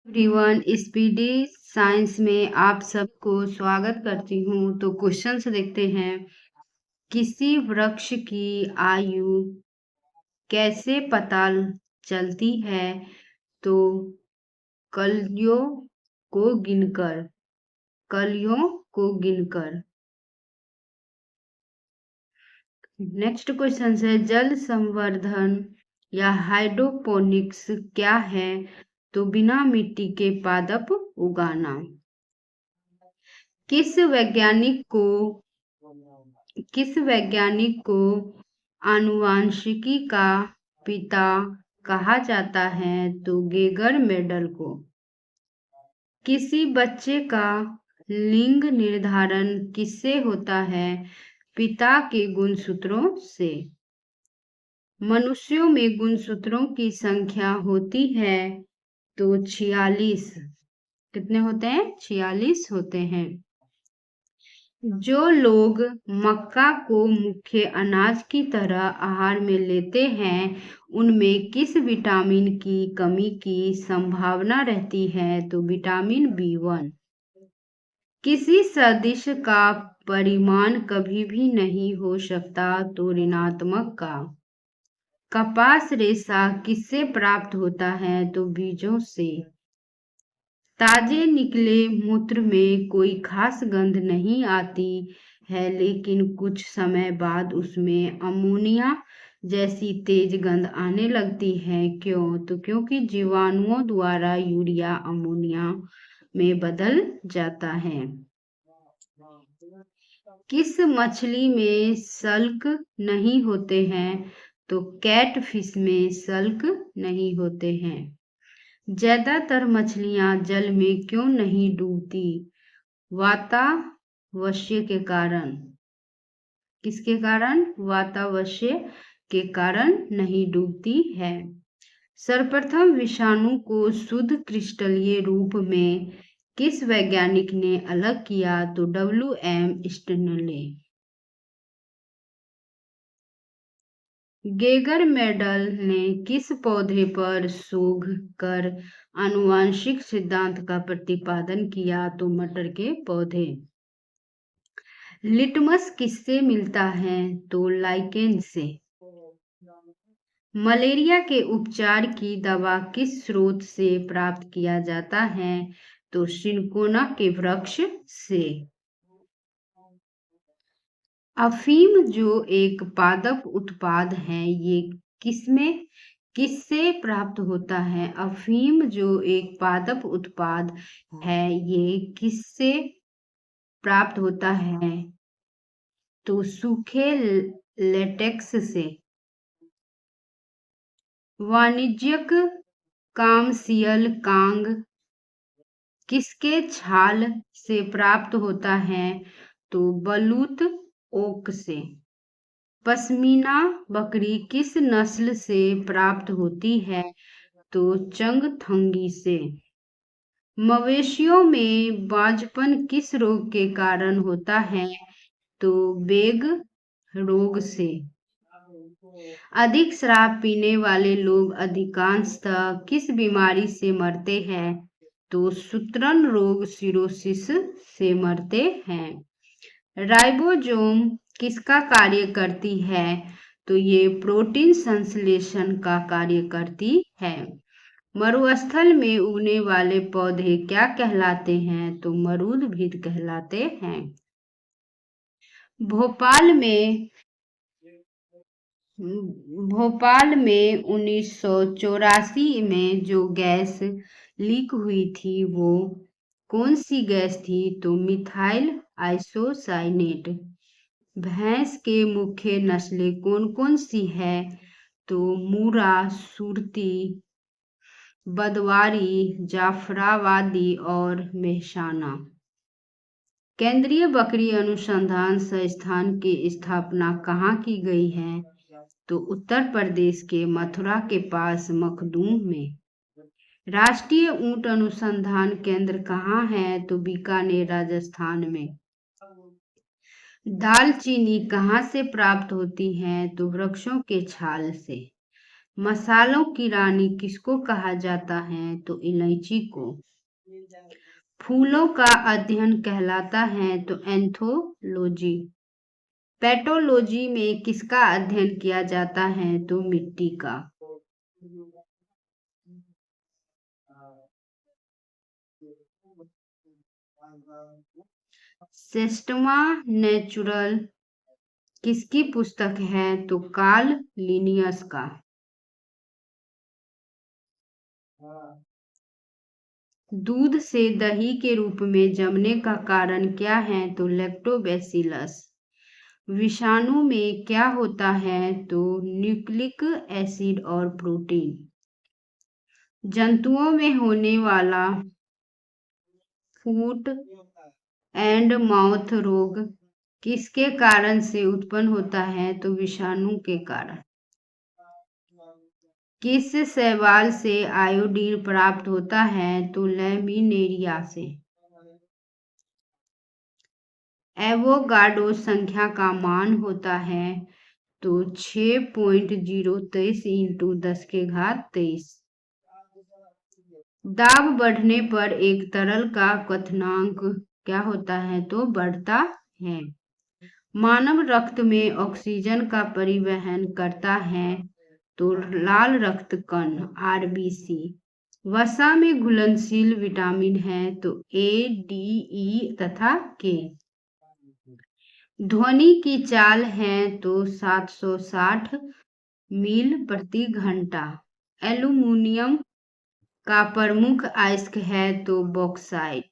Everyone, speedy science में आप सबको स्वागत करती हूँ। तो क्वेश्चंस देखते हैं। किसी वृक्ष की आयु कैसे पता चलती है? तो कलियों को गिनकर। कलियों को गिनकर। नेक्स्ट क्वेश्चन है, जल संवर्धन या हाइड्रोपोनिक्स क्या है? तो बिना मिट्टी के पादप उगाना। किस वैज्ञानिक को किस वैज्ञानिक को आनुवांशिकी का पिता कहा जाता है? तो गेगर मेडल को। किसी बच्चे का लिंग निर्धारण किससे होता है? पिता के गुणसूत्रों से। मनुष्यों में गुणसूत्रों की संख्या होती है तो 46। कितने होते हैं? 46 होते हैं। जो लोग मक्का को मुख्य अनाज की तरह आहार में लेते हैं, उनमें किस विटामिन की कमी की संभावना रहती है? तो विटामिन B1। किसी सदिश का परिमाण कभी भी नहीं हो सकता तो ऋणात्मक का। कपास रेशा किससे प्राप्त होता है? तो बीजों से। ताजे निकले मूत्र में कोई खास गंध नहीं आती है, लेकिन कुछ समय बाद उसमें अमोनिया जैसी तेज गंध आने लगती है। क्यों? तो क्योंकि जीवाणुओं द्वारा यूरिया अमोनिया में बदल जाता है। किस मछली में सल्क नहीं होते हैं? तो कैटफिश में सल्क नहीं होते हैं। ज्यादातर मछलियां जल में क्यों नहीं डूबती? वातावश्य के कारण। किसके कारण? वातावश्य के कारण नहीं डूबती है। सर्वप्रथम विषाणु को शुद्ध क्रिस्टलीय रूप में किस वैज्ञानिक ने अलग किया? तो WM स्टेनले। गेगर मेडल ने किस पौधे पर शोध कर आनुवांशिक सिद्धांत का प्रतिपादन किया? तो मटर के पौधे। लिटमस किससे मिलता है? तो लाइकेन से। मलेरिया के उपचार की दवा किस स्रोत से प्राप्त किया जाता है? तो सिनकोना के वृक्ष से। अफीम जो एक पादप उत्पाद है, ये किससे प्राप्त होता है? अफीम जो एक पादप उत्पाद है, ये किससे प्राप्त होता है? तो सूखे लेटेक्स से। वाणिज्यिक कामर्शियल कांग किसके छाल से प्राप्त होता है? तो बलूत ओक से। पश्मीना बकरी किस नस्ल से प्राप्त होती है? तो चंगथंगी से। मवेशियों में बांझपन किस रोग के कारण होता है? तो बेग रोग से। अधिक शराब पीने वाले लोग अधिकांशतः किस बीमारी से मरते हैं? तो सूत्रण रोग सिरोसिस से मरते हैं। राइबोसोम किसका कार्य करती है? तो ये प्रोटीन संश्लेषण का कार्य करती है। मरुस्थल में उगने वाले पौधे क्या कहलाते हैं? तो मरूदभिद कहलाते हैं। भोपाल में 1984 में जो गैस लीक हुई थी, वो कौन सी गैस थी? तो मिथाइल आइसोसाइनेट। भैंस के मुख्य नस्लें कौन कौन सी है? तो मूरा, सुरती, बदवारी, जाफराबादी और मेहसाना। केंद्रीय बकरी अनुसंधान संस्थान की स्थापना कहाँ की गई है? तो उत्तर प्रदेश के मथुरा के पास मखदूम में। राष्ट्रीय ऊंट अनुसंधान केंद्र कहाँ है? तो बीकानेर, राजस्थान में। दालचीनी कहाँ से प्राप्त होती है? तो वृक्षों के छाल से। मसालों की रानी किसको कहा जाता है? तो इलायची को। फूलों का अध्ययन कहलाता है तो एंथोलॉजी। पैथोलॉजी में किसका अध्ययन किया जाता है? तो मिट्टी का। सिस्टमा नेचुरल किसकी पुस्तक है? तो कार्ल लिनियस का। दूध से दही के रूप में जमने का कारण क्या है? तो लैक्टोबैसिलस। विषाणु में क्या होता है? तो न्यूक्लिक एसिड और प्रोटीन। जंतुओं में होने वाला फुट एंड माउथ रोग किसके कारण से उत्पन्न होता है? तो विषाणु के कारण। किस शैवाल से आयोडीन प्राप्त होता है? तो लैमिनेरिया से। एवोगाड्रो संख्या का मान होता है तो 6.023 इंटू 10 के घात 23। दाब बढ़ने पर एक तरल का क्वथनांक क्या होता है? तो बढ़ता है। मानव रक्त में ऑक्सीजन का परिवहन करता है तो लाल रक्त कण आरबीसी। वसा में घुलनशील विटामिन है तो ए, डी, ई तथा के। ध्वनि की चाल है तो 760 मील प्रति घंटा। एल्यूमीनियम का प्रमुख अयस्क है तो बॉक्साइट।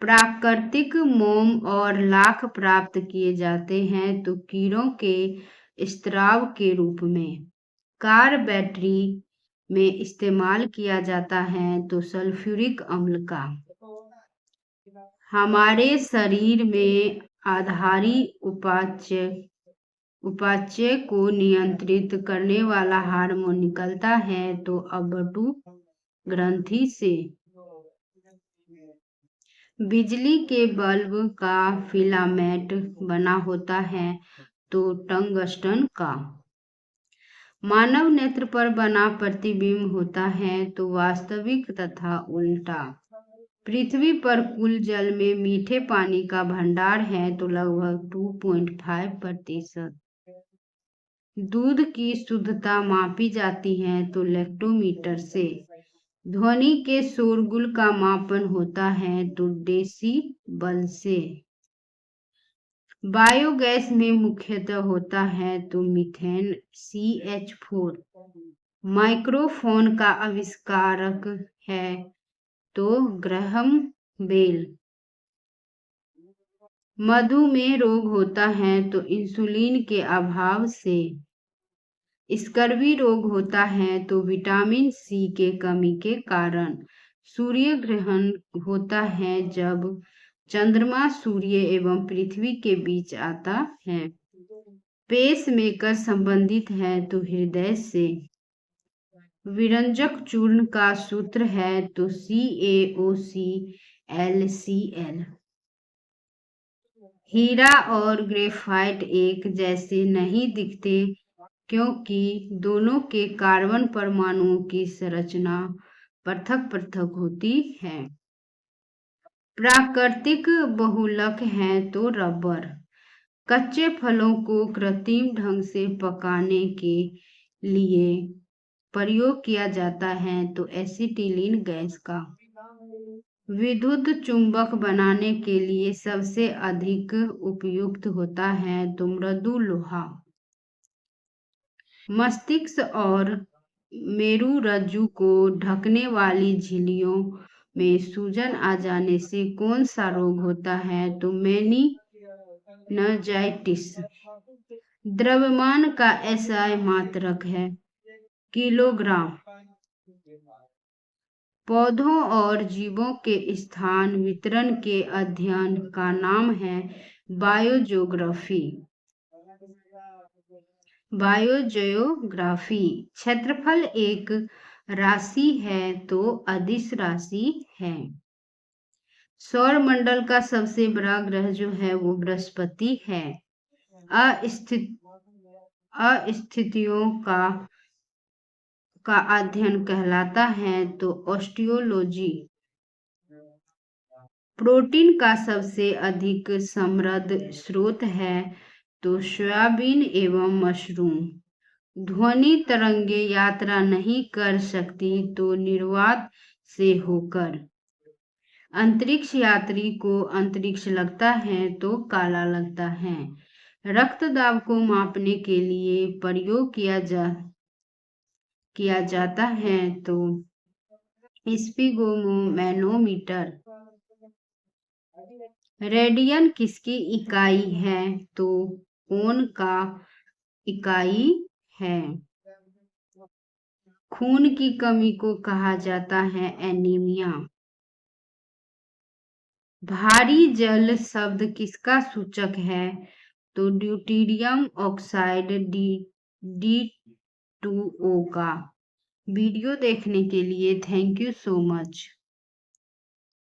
प्राकृतिक मोम और लाख प्राप्त किए जाते हैं तो कीड़ों के स्त्राव के रूप में। कार बैटरी में इस्तेमाल किया जाता है तो सल्फ्यूरिक अम्ल का। हमारे शरीर में आधारी उपाच्य को नियंत्रित करने वाला हार्मोन निकलता है तो अबटू ग्रंथि से। बिजली के बल्ब का फिलामेंट बना होता है तो टंगस्टन का। मानव नेत्र पर बना प्रतिबिंब होता है तो वास्तविक तथा उल्टा। पृथ्वी पर कुल जल में मीठे पानी का भंडार है तो लगभग 2.5%। दूध की शुद्धता मापी जाती है तो लैक्टोमीटर से। ध्वनि के शोरगुल का मापन होता है तो डेसिबल से। बायोगैस में मुख्यतः होता है तो मीथेन CH4। माइक्रोफोन का आविष्कारक है तो ग्रहम बेल। मधुमेह रोग होता है तो इंसुलिन के अभाव से। स्कर्वी रोग होता है तो विटामिन सी के कमी के कारण। सूर्य ग्रहण होता है जब चंद्रमा सूर्य एवं पृथ्वी के बीच आता है। पेसमेकर संबंधित है तो हृदय से। विरंजक चूर्ण का सूत्र है तो CaOClCl। हीरा और ग्रेफाइट एक जैसे नहीं दिखते क्योंकि दोनों के कार्बन परमाणुओं की संरचना पृथक पृथक होती है। प्राकृतिक बहुलक है तो रबर। कच्चे फलों को कृत्रिम ढंग से पकाने के लिए प्रयोग किया जाता है तो एसिटिलीन गैस का। विद्युत चुंबक बनाने के लिए सबसे अधिक उपयुक्त होता है तो मृदु लोहा। मस्तिष्क और मेरुरज्जु को ढकने वाली झिल्लियों में सूजन आ जाने से कौन सा रोग होता है तो मेनिनजाइटिस। द्रव्यमान का SI मात्रक है किलोग्राम। पौधों और जीवों के स्थान वितरण के अध्ययन का नाम है बायोजियोग्राफी। बायोजियोग्राफी। क्षेत्रफल एक राशि है तो अदिश राशि है। सौर मंडल का सबसे बड़ा ग्रह जो है वो बृहस्पति है। अस्थित अस्थितियों का अध्ययन कहलाता है तो ऑस्टियोलॉजी। प्रोटीन का सबसे अधिक समृद्ध स्रोत है तो सोयाबीन एवं मशरूम। ध्वनि तरंगे यात्रा नहीं कर सकती तो निर्वात से होकर। अंतरिक्ष यात्री को अंतरिक्ष लगता है तो काला लगता है। रक्त दाब को मापने के लिए प्रयोग किया जाता है तो स्पिगोमैनोमीटर। रेडियन किसकी इकाई है तो कोण का इकाई है। खून की कमी को कहा जाता है एनीमिया। भारी जल शब्द किसका सूचक है तो ड्यूटेरियम ऑक्साइड D2O का। वीडियो देखने के लिए थैंक यू सो मच।